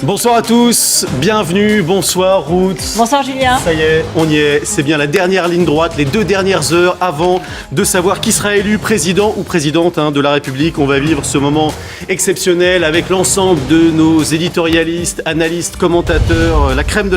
Bonsoir à tous, bienvenue, bonsoir Ruth. Bonsoir Julien. Ça y est, on y est, c'est bien la dernière ligne droite, les 2 dernières heures avant de savoir qui sera élu président ou présidente de la République. On va vivre ce moment exceptionnel avec l'ensemble de nos éditorialistes, analystes, commentateurs, la crème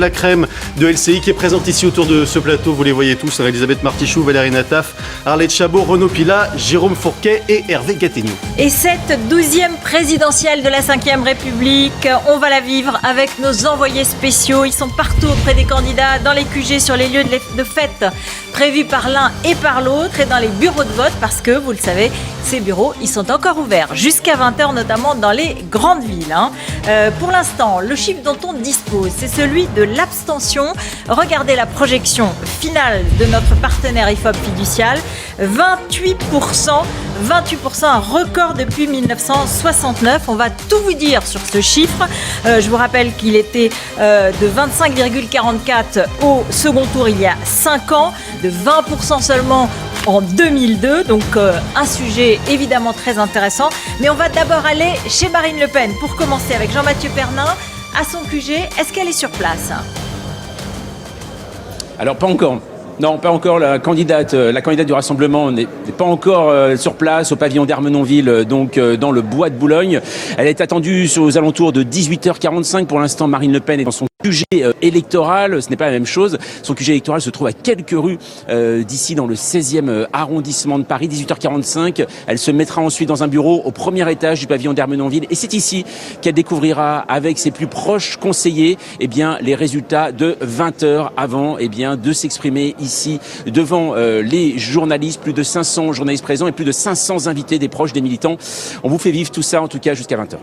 de LCI qui est présente ici autour de ce plateau. Vous les voyez tous, Elisabeth Martichoux, Valérie Nataf, Arlette Chabot, Renaud Pila, Jérôme Fourquet et Hervé Gattegno. Et cette 12e présidentielle de la 5e République, on va la vivre avec nos envoyés spéciaux. Ils sont partout auprès des candidats, dans les QG, sur les lieux de fête prévus par l'un et par l'autre et dans les bureaux de vote parce que, vous le savez, ces bureaux, ils sont encore ouverts jusqu'à 20h, notamment dans les grandes villes. Pour l'instant, le chiffre dont on dispose, c'est celui de l'abstention. Regardez la projection finale de notre partenaire IFOP Fiducial. 28%, un record depuis 1969. On va tout vous dire sur ce chiffre. Je vous rappelle qu'il était de 25,44 au second tour il y a 5 ans, de 20% seulement en 2002, donc un sujet évidemment très intéressant. Mais on va d'abord aller chez Marine Le Pen pour commencer avec Jean-Mathieu Pernin à son QG. Est-ce qu'elle est sur place ? Alors pas encore. Non, pas encore. La candidate du Rassemblement n'est pas encore sur place au pavillon d'Ermenonville, donc dans le bois de Boulogne. Elle est attendue aux alentours de 18h45. Pour l'instant, Marine Le Pen est dans son QG électoral. Ce n'est pas la même chose. Son QG électoral se trouve à quelques rues d'ici, dans le 16e arrondissement de Paris. 18h45. Elle se mettra ensuite dans un bureau au premier étage du pavillon d'Ermenonville. Et c'est ici qu'elle découvrira avec ses plus proches conseillers les résultats de 20h avant de s'exprimer ici devant les journalistes, plus de 500 journalistes présents et plus de 500 invités des proches des militants. On vous fait vivre tout ça en tout cas jusqu'à 20h.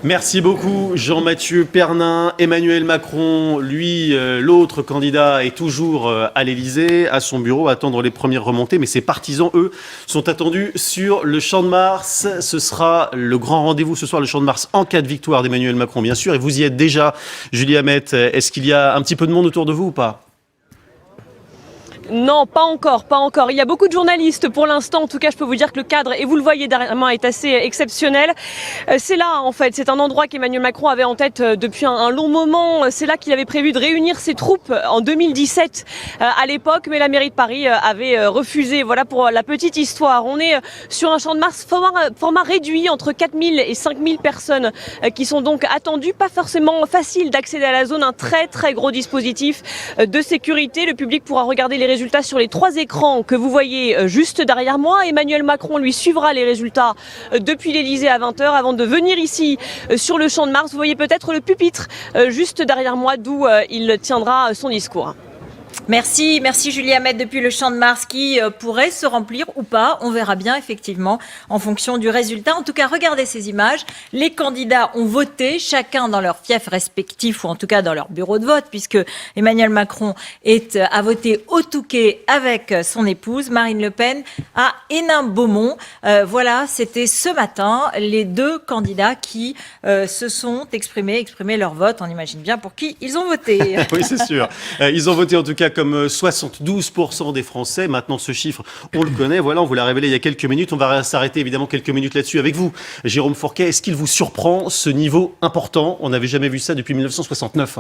Merci beaucoup Jean-Mathieu Pernin. Emmanuel Macron, lui, l'autre candidat, est toujours à l'Élysée, à son bureau, à attendre les premières remontées. Mais ses partisans, eux, sont attendus sur le Champ de Mars. Ce sera le grand rendez-vous ce soir, le Champ de Mars, en cas de victoire d'Emmanuel Macron, bien sûr. Et vous y êtes déjà, Julie Hamet. Est-ce qu'il y a un petit peu de monde autour de vous ou pas ? Non, pas encore. Il y a beaucoup de journalistes pour l'instant. En tout cas, je peux vous dire que le cadre, et vous le voyez derrière moi, est assez exceptionnel. C'est là, en fait, c'est un endroit qu'Emmanuel Macron avait en tête depuis un long moment. C'est là qu'il avait prévu de réunir ses troupes en 2017 à l'époque, mais la mairie de Paris avait refusé. Voilà pour la petite histoire. On est sur un Champ de Mars format réduit, entre 4000 et 5000 personnes qui sont donc attendues. Pas forcément facile d'accéder à la zone, un très très gros dispositif de sécurité. Le public pourra regarder les résultats sur les 3 écrans que vous voyez juste derrière moi. Emmanuel Macron lui suivra les résultats depuis l'Élysée à 20h avant de venir ici sur le Champ de Mars. Vous voyez peut-être le pupitre juste derrière moi d'où il tiendra son discours. Merci Julie Hamet depuis le Champ de Mars qui pourrait se remplir ou pas. On verra bien effectivement en fonction du résultat. En tout cas, regardez ces images. Les candidats ont voté, chacun dans leur fief respectif ou en tout cas dans leur bureau de vote, puisque Emmanuel Macron a voté au Touquet avec son épouse Marine Le Pen à Hénin-Beaumont. Voilà, c'était ce matin les 2 candidats qui se sont exprimés leur vote. On imagine bien pour qui ils ont voté. Oui, c'est sûr. Ils ont voté en tout cas comme 72% des Français. Maintenant, ce chiffre, on le connaît. Voilà, on vous l'a révélé il y a quelques minutes. On va s'arrêter évidemment quelques minutes là-dessus avec vous. Jérôme Fourquet, est-ce qu'il vous surprend ce niveau important ? On n'avait jamais vu ça depuis 1969.